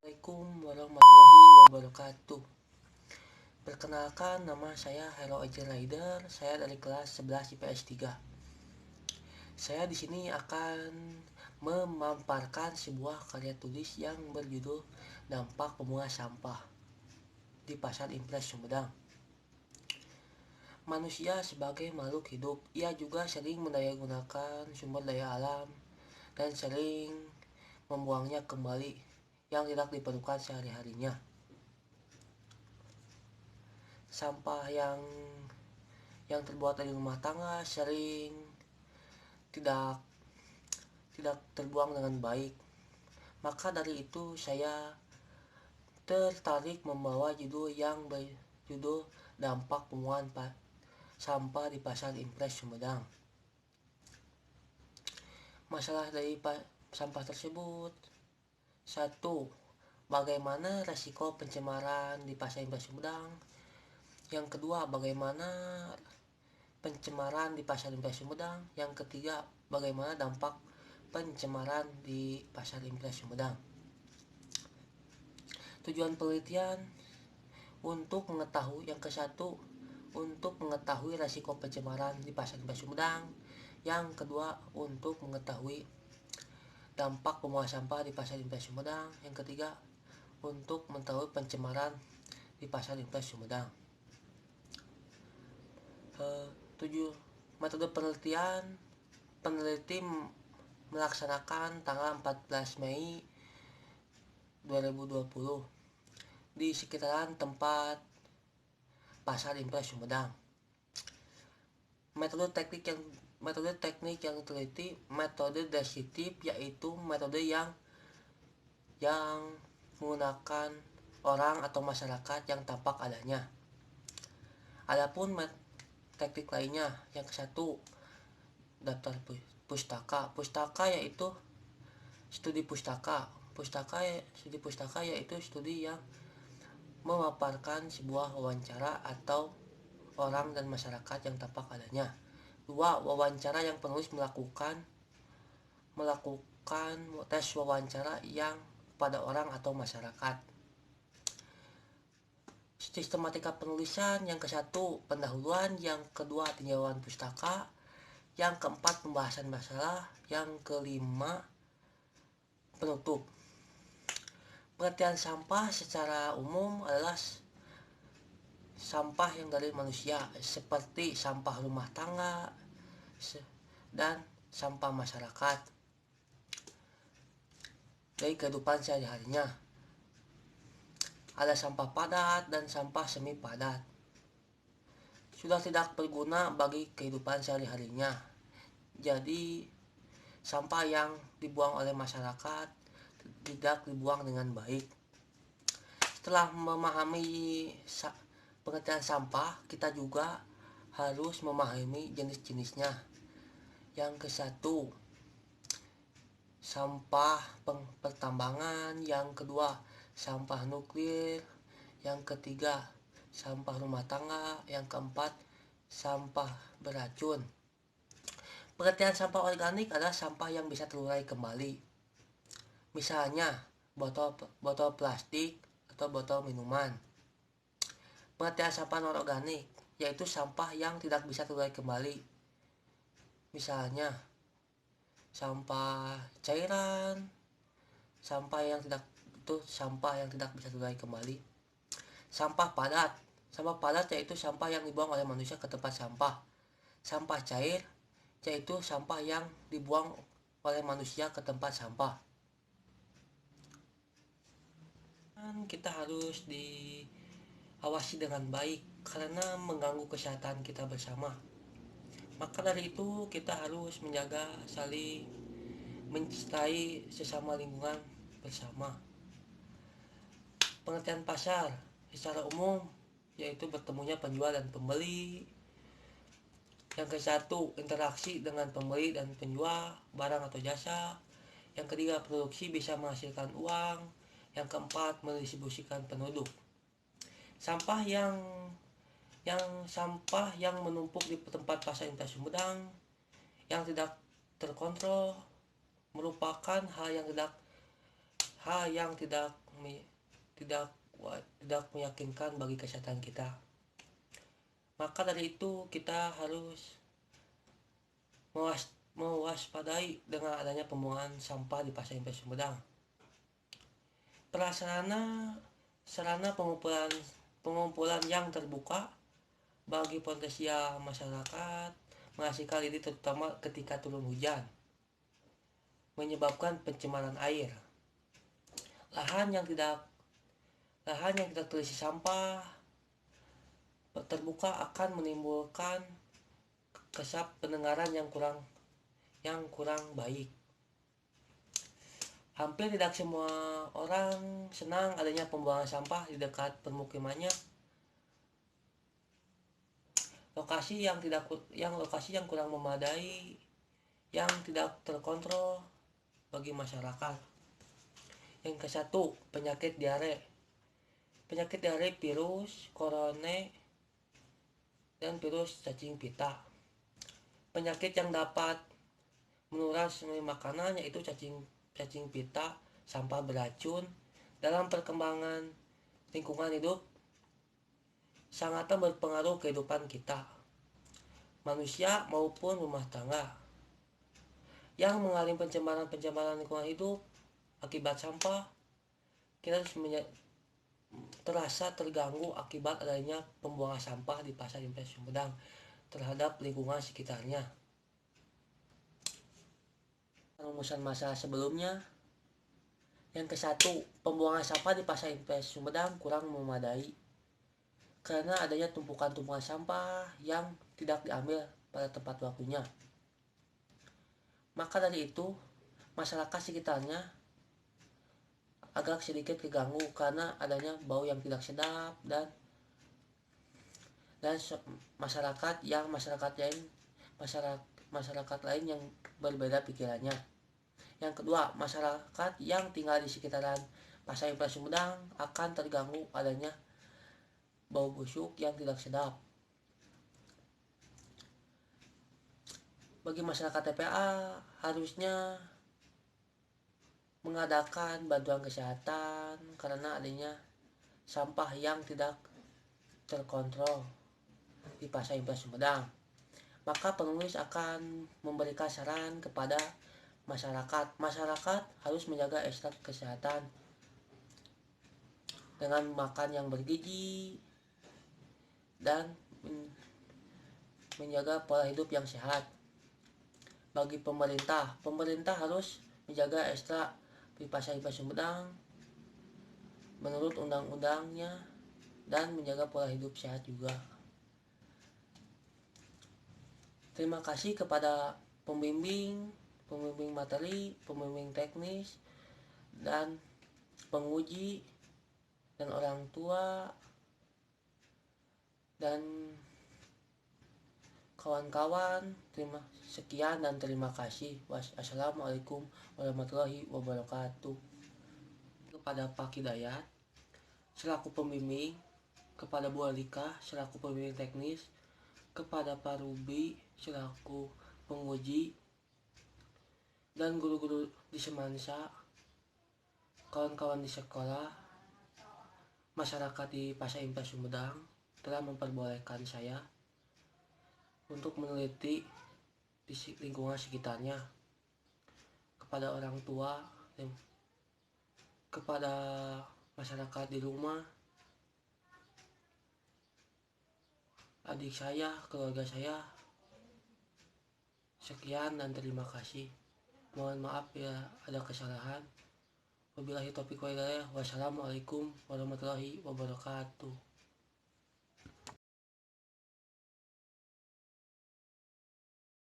Assalamualaikum warahmatullahi wabarakatuh. Perkenalkan, nama saya Hero Eji Rider. Saya dari kelas 11 IPS 3. Saya di sini akan memaparkan sebuah karya tulis yang berjudul Dampak Pembuangan Sampah di Pasar Impres Sumedang. Manusia sebagai makhluk hidup, ia juga sering mendayagunakan sumber daya alam dan sering membuangnya kembali yang tidak diperlukan sehari-harinya. Sampah yang terbuat dari rumah tangga sering tidak terbuang dengan baik. Maka dari itu saya tertarik membawa judul yang berjudul Dampak Pembuangan Sampah di Pasar Impres Sumedang. Masalah dari sampah tersebut: 1. Bagaimana resiko pencemaran di Pasar Impres Sumedang? Yang kedua, bagaimana pencemaran di Pasar Impres Sumedang? Yang ketiga, bagaimana dampak pencemaran di Pasar Impres Sumedang? Tujuan penelitian untuk mengetahui yang ke-1, untuk mengetahui resiko pencemaran di Pasar Impres Sumedang. Yang kedua, untuk mengetahui dampak pembuangan sampah di Pasar Impres Sumedang. Yang ketiga, untuk mengetahui pencemaran di Pasar Impres Sumedang. 7. Metode penelitian. Peneliti melaksanakan tanggal 14 Mei 2020 di sekitaran tempat Pasar Impres Sumedang. Metode teknik yang diteliti, metode deskriptif, yaitu metode yang menggunakan orang atau masyarakat yang tampak adanya. Adapun teknik lainnya, yang ke-1, daftar pustaka yaitu studi pustaka. Studi pustaka yaitu studi yang memaparkan sebuah wawancara atau orang dan masyarakat yang tampak adanya. 2. Wawancara yang penulis melakukan tes wawancara yang pada orang atau masyarakat. Sistematika penulisan, yang ke-1 pendahuluan, yang kedua tinjauan pustaka, yang keempat pembahasan masalah, yang kelima penutup. Pengertian sampah secara umum adalah sampah yang dari manusia, seperti sampah rumah tangga dan sampah masyarakat dari kehidupan sehari-harinya. Ada sampah padat dan sampah semi padat, sudah tidak berguna bagi kehidupan sehari-harinya. Jadi sampah yang dibuang oleh masyarakat tidak dibuang dengan baik. Setelah memahami pengertian sampah, kita juga harus memahami jenis-jenisnya. Yang ke-1, sampah pertambangan. Yang kedua, sampah nuklir. Yang ketiga, sampah rumah tangga. Yang keempat, sampah beracun. Pengertian sampah organik adalah sampah yang bisa terurai kembali. Misalnya botol plastik atau botol minuman. Pengertian sampah non-organik yaitu sampah yang tidak bisa terurai kembali. Misalnya sampah cairan, sampah yang tidak bisa terurai kembali. Sampah padat yaitu sampah yang dibuang oleh manusia ke tempat sampah. Sampah cair yaitu sampah yang dibuang oleh manusia ke tempat sampah. Kita harus diawasi dengan baik karena mengganggu kesehatan kita bersama. Maka dari itu kita harus menjaga saling mencintai sesama lingkungan bersama. Pengertian pasar secara umum yaitu bertemunya penjual dan pembeli. Yang ke-1, interaksi dengan pembeli dan penjual barang atau jasa. Yang ketiga, produksi bisa menghasilkan uang. Yang keempat, mendistribusikan penduduk. Sampah yang menumpuk di tempat Pasar Impres Sumedang yang tidak terkontrol merupakan hal yang tidak tidak tidak meyakinkan bagi kesehatan kita. Maka dari itu kita harus mewaspadai dengan adanya pembuangan sampah di Pasar Impres Sumedang. Sarana pengumpulan yang terbuka bagi potensial masyarakat menghasilkan ini terutama ketika turun hujan, menyebabkan pencemaran air. Lahan yang tidak terisi sampah terbuka akan menimbulkan kesap pendengaran yang kurang baik. Hampir tidak semua orang senang adanya pembuangan sampah di dekat permukimannya. Lokasi yang kurang memadai, yang tidak terkontrol bagi masyarakat. Yang ke-1, penyakit diare. Penyakit diare virus korone dan virus cacing pita. Penyakit yang dapat menular melalui makanan yaitu cacing pita, sampah beracun. Dalam perkembangan lingkungan hidup sangatlah berpengaruh kehidupan kita, manusia maupun rumah tangga. Yang mengalami pencemaran lingkungan hidup akibat sampah, kita harus terasa terganggu akibat adanya pembuangan sampah di Pasar Impres Sumedang terhadap lingkungan sekitarnya. Rumusan masalah sebelumnya. Yang ke-1, pembuangan sampah di Pasar Impres Sumedang kurang memadai karena adanya tumpukan-tumpukan sampah yang tidak diambil pada tepat waktunya. Maka dari itu, masyarakat sekitarnya agak sedikit terganggu karena adanya bau yang tidak sedap dan masyarakat lain yang berbeda pikirannya. Yang kedua, masyarakat yang tinggal di sekitaran Pasar Impres Sumedang akan terganggu adanya bau busuk yang tidak sedap. Bagi masyarakat TPA harusnya mengadakan bantuan kesehatan karena adanya sampah yang tidak terkontrol di Pasar Impres Sumedang. Maka penulis akan memberikan saran kepada masyarakat. Masyarakat harus menjaga ekstra kesehatan dengan makan yang bergizi dan menjaga pola hidup yang sehat. Bagi pemerintah harus menjaga ekstra di Pasar Impres Sumedang menurut undang-undangnya dan menjaga pola hidup sehat juga. Terima kasih kepada pembimbing materi, pembimbing teknis, dan penguji, dan orang tua, dan kawan-kawan. Sekian dan terima kasih. Wassalamualaikum warahmatullahi wabarakatuh. Kepada Pak Hidayat selaku pembimbing, kepada Bu Alika selaku pembimbing teknis, kepada Pak Ruby selaku penguji, dan guru-guru di Semansa, kawan-kawan di sekolah, masyarakat di Pasar Impres Sumedang telah memperbolehkan saya untuk meneliti di lingkungan sekitarnya. Kepada orang tua, kepada masyarakat di rumah, adik saya, keluarga saya, sekian dan terima kasih. Mohon maaf ya ada kesalahan. Wabillahi taufiq wal hidayah. Wassalamualaikum warahmatullahi wabarakatuh.